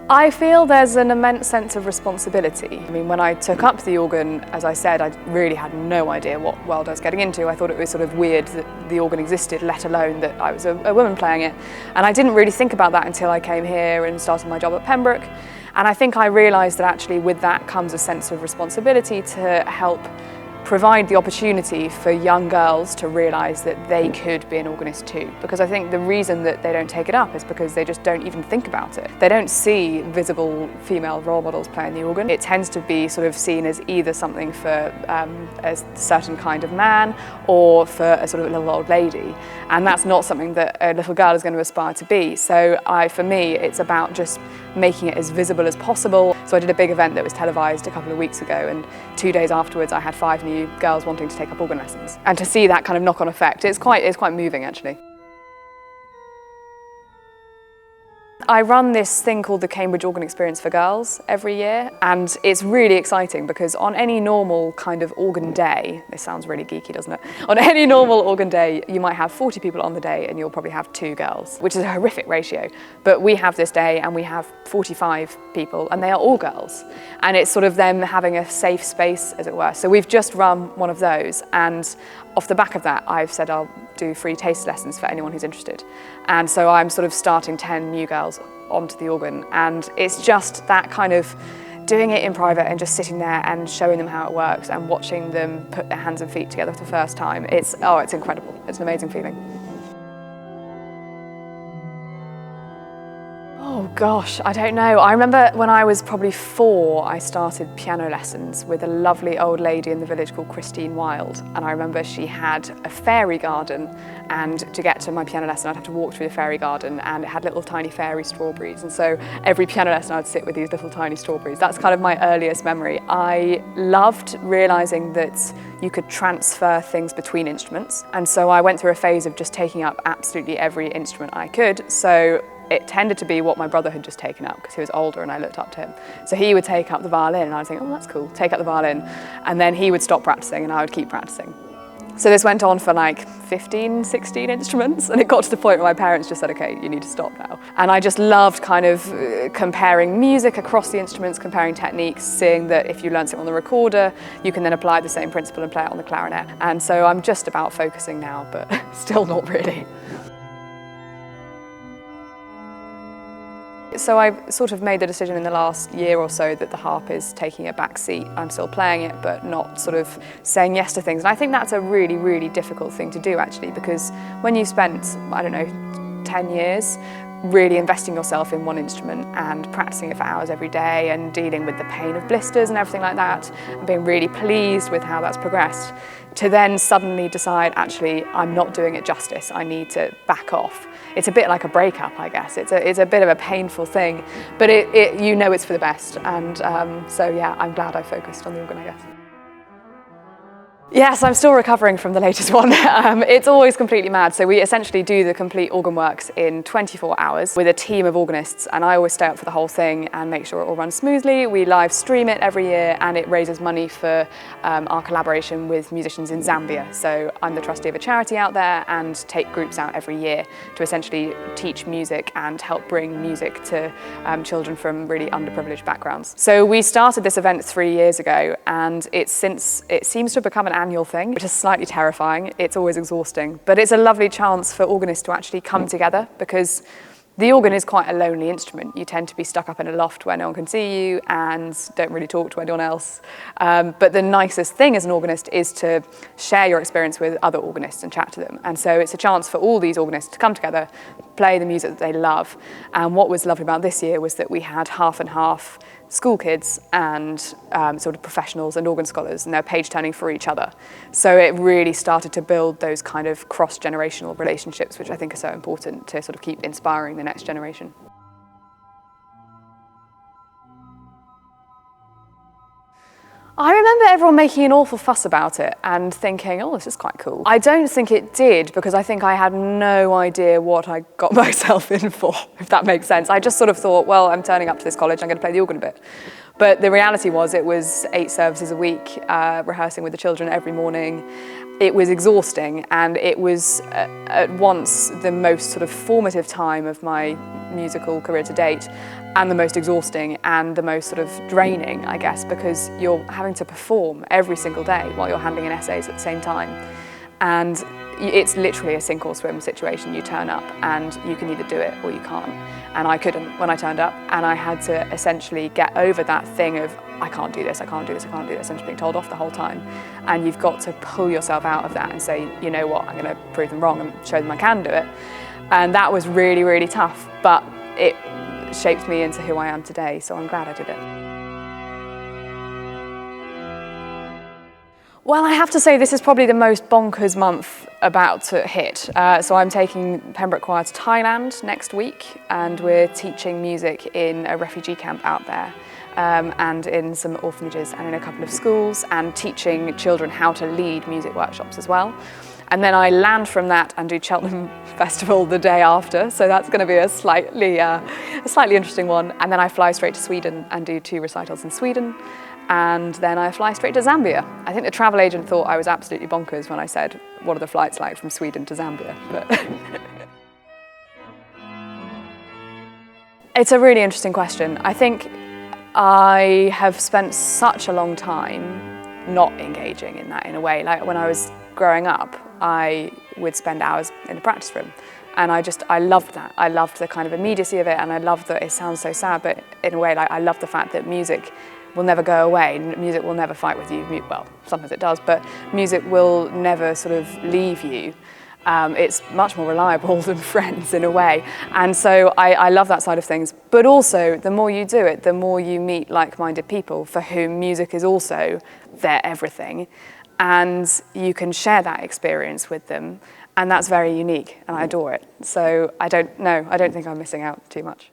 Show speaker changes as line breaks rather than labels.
I feel there's an immense sense of responsibility. I mean, when I took up the organ, as I said, I really had no idea what world I was getting into. I thought it was sort of weird that the organ existed, let alone that I was a woman playing it. And I didn't really think about that until I came here and started my job at Pembroke. And I think I realised that actually with that comes a sense of responsibility to help provide the opportunity for young girls to realise that they could be an organist too. Because I think the reason that they don't take it up is because they just don't even think about it. They don't see visible female role models playing the organ. It tends to be sort of seen as either something for a certain kind of man or for a sort of little old lady. And that's not something that a little girl is going to aspire to be. So for me, it's about just making it as visible as possible. So I did a big event that was televised a couple of weeks ago, and 2 days afterwards I had 5 new girls wanting to take up organ lessons. And to see that kind of knock-on effect, it's quite moving actually. I run this thing called the Cambridge Organ Experience for Girls every year, and it's really exciting because on any normal kind of organ day, this sounds really geeky, doesn't it? On any normal organ day, you might have 40 people on the day and you'll probably have 2 girls, which is a horrific ratio. But we have this day and we have 45 people and they are all girls. And it's sort of them having a safe space, as it were. So we've just run one of those, and off the back of that, I've said I'll do free taste lessons for anyone who's interested. And so I'm sort of starting 10 new girls onto the organ, and it's just that kind of doing it in private and just sitting there and showing them how it works and watching them put their hands and feet together for the first time. It's incredible. It's an amazing feeling. Oh gosh, I don't know. I remember when I was probably 4, I started piano lessons with a lovely old lady in the village called Christine Wild. And I remember she had a fairy garden, and to get to my piano lesson I'd have to walk through the fairy garden, and it had little tiny fairy strawberries. And so every piano lesson I'd sit with these little tiny strawberries. That's kind of my earliest memory. I loved realising that you could transfer things between instruments. And so I went through a phase of just taking up absolutely every instrument I could. So it tended to be what my brother had just taken up because he was older and I looked up to him. So he would take up the violin and I would think, oh, that's cool, take up the violin. And then he would stop practicing and I would keep practicing. So this went on for like 15, 16 instruments, and it got to the point where my parents just said, okay, you need to stop now. And I just loved kind of comparing music across the instruments, comparing techniques, seeing that if you learn something on the recorder, you can then apply the same principle and play it on the clarinet. And so I'm just about focusing now, but still not really. So I've sort of made the decision in the last year or so that the harp is taking a back seat. I'm still playing it, but not sort of saying yes to things. And I think that's a really, really difficult thing to do actually, because when you spent, I don't know, 10 years really investing yourself in one instrument and practicing it for hours every day and dealing with the pain of blisters and everything like that, and being really pleased with how that's progressed, to then suddenly decide, actually, I'm not doing it justice, I need to back off. It's a bit like a breakup, I guess. It's a bit of a painful thing, but you know it's for the best. And so yeah, I'm glad I focused on the organ, I guess. Yes, I'm still recovering from the latest one. It's always completely mad. So we essentially do the complete organ works in 24 hours with a team of organists, and I always stay up for the whole thing and make sure it all runs smoothly. We live stream it every year, and it raises money for our collaboration with musicians in Zambia. So I'm the trustee of a charity out there and take groups out every year to essentially teach music and help bring music to children from really underprivileged backgrounds. So we started this event 3 years ago, and it seems to have become an annual thing, which is slightly terrifying. It's always exhausting, but it's a lovely chance for organists to actually come together, because the organ is quite a lonely instrument. You tend to be stuck up in a loft where no one can see you and don't really talk to anyone else. But the nicest thing as an organist is to share your experience with other organists and chat to them. And so it's a chance for all these organists to come together, play the music that they love. And what was lovely about this year was that we had half and half school kids and sort of professionals and organ scholars, and they're page turning for each other. So it really started to build those kind of cross-generational relationships, which I think are so important to sort of keep inspiring the next generation. I remember everyone making an awful fuss about it and thinking, oh, this is quite cool. I don't think it did, because I think I had no idea what I got myself in for, if that makes sense. I just sort of thought, well, I'm turning up to this college, I'm going to play the organ a bit. But the reality was it was 8 services a week, rehearsing with the children every morning. it was exhausting, and it was at once the most sort of formative time of my musical career to date, and the most exhausting and the most sort of draining, I guess, because you're having to perform every single day while you're handing in essays at the same time. And it's literally a sink or swim situation. You turn up and you can either do it or you can't. And I couldn't when I turned up, and I had to essentially get over that thing of, I can't do this, I can't do this, I can't do this, and just being told off the whole time. And you've got to pull yourself out of that and say, you know what, I'm going to prove them wrong and show them I can do it. And that was really, really tough, but it shaped me into who I am today, so I'm glad I did it. Well, I have to say this is probably the most bonkers month about to hit. So I'm taking Pembroke Choir to Thailand next week, and we're teaching music in a refugee camp out there, and in some orphanages and in a couple of schools, and teaching children how to lead music workshops as well. And then I land from that and do Cheltenham Festival the day after, so that's going to be a slightly interesting one. And then I fly straight to Sweden and do 2 recitals in Sweden. And then I fly straight to Zambia. I think the travel agent thought I was absolutely bonkers when I said, what are the flights like from Sweden to Zambia? But it's a really interesting question. I think I have spent such a long time not engaging in that in a way. Like when I was growing up, I would spend hours in the practice room. And I loved that. I loved the kind of immediacy of it, and I loved that it sounds so sad, but in a way, like, I love the fact that music will never go away. Music will never fight with you. Well, sometimes it does, but music will never sort of leave you. It's much more reliable than friends in a way. And so I love that side of things. But also, the more you do it, the more you meet like-minded people for whom music is also their everything. And you can share that experience with them. And that's very unique, and I adore it. So I don't think I'm missing out too much.